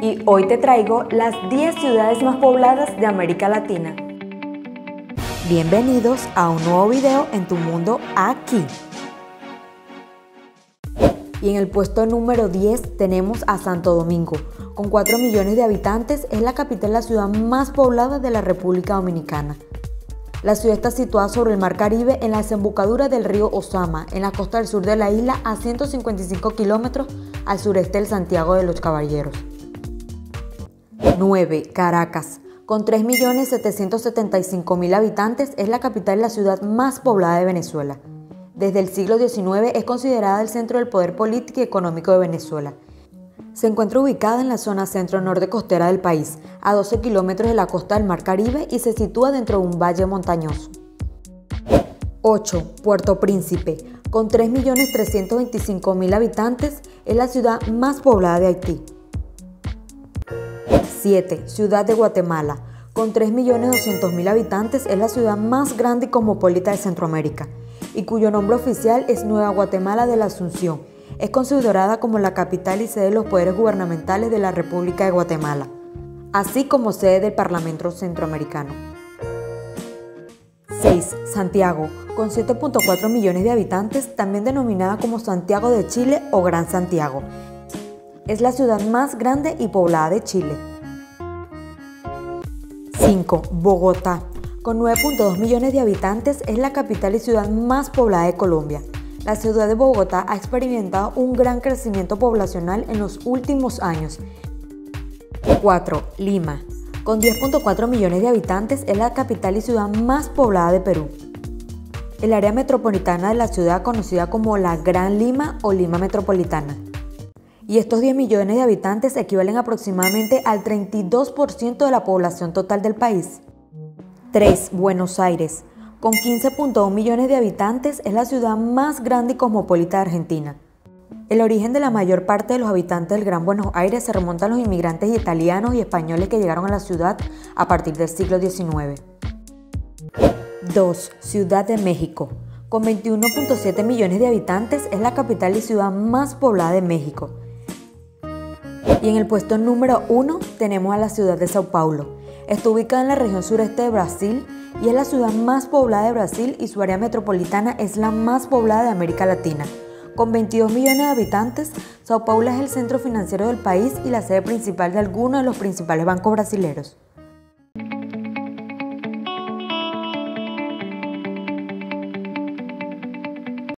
y hoy te traigo las 10 ciudades más pobladas de América Latina. Bienvenidos a un nuevo video en tu mundo aquí. Y en el puesto número 10 tenemos a Santo Domingo. Con 4 millones de habitantes, es la capital, la ciudad más poblada de la República Dominicana. La ciudad está situada sobre el Mar Caribe en la desembocadura del río Ozama, en la costa del sur de la isla, a 155 kilómetros al sureste del Santiago de los Caballeros. 9. Caracas. Con 3.775.000 habitantes, es la capital y la ciudad más poblada de Venezuela. Desde el siglo XIX es considerada el centro del poder político y económico de Venezuela. Se encuentra ubicada en la zona centro-norte costera del país, a 12 kilómetros de la costa del Mar Caribe, y se sitúa dentro de un valle montañoso. 8. Puerto Príncipe. Con 3.325.000 habitantes, es la ciudad más poblada de Haití. 7. Ciudad de Guatemala. Con 3.200.000 habitantes, es la ciudad más grande y cosmopolita de Centroamérica, y cuyo nombre oficial es Nueva Guatemala de la Asunción. Es considerada como la capital y sede de los poderes gubernamentales de la República de Guatemala, así como sede del Parlamento Centroamericano. 6. Santiago. Con 7.4 millones de habitantes, también denominada como Santiago de Chile o Gran Santiago. Es la ciudad más grande y poblada de Chile. 5. Bogotá. Con 9.2 millones de habitantes, es la capital y ciudad más poblada de Colombia. La ciudad de Bogotá ha experimentado un gran crecimiento poblacional en los últimos años. 4. Lima. Con 10.4 millones de habitantes, es la capital y ciudad más poblada de Perú. El área metropolitana de la ciudad, conocida como la Gran Lima o Lima Metropolitana. Y estos 10 millones de habitantes equivalen aproximadamente al 32% de la población total del país. 3. Buenos Aires. Con 15.1 millones de habitantes, es la ciudad más grande y cosmopolita de Argentina. El origen de la mayor parte de los habitantes del Gran Buenos Aires se remonta a los inmigrantes italianos y españoles que llegaron a la ciudad a partir del siglo XIX. 2. Ciudad de México. Con 21.7 millones de habitantes, es la capital y ciudad más poblada de México. Y en el puesto número 1 tenemos a la ciudad de Sao Paulo. Está ubicada en la región sureste de Brasil y es la ciudad más poblada de Brasil, y su área metropolitana es la más poblada de América Latina. Con 22 millones de habitantes, Sao Paulo es el centro financiero del país y la sede principal de algunos de los principales bancos brasileños.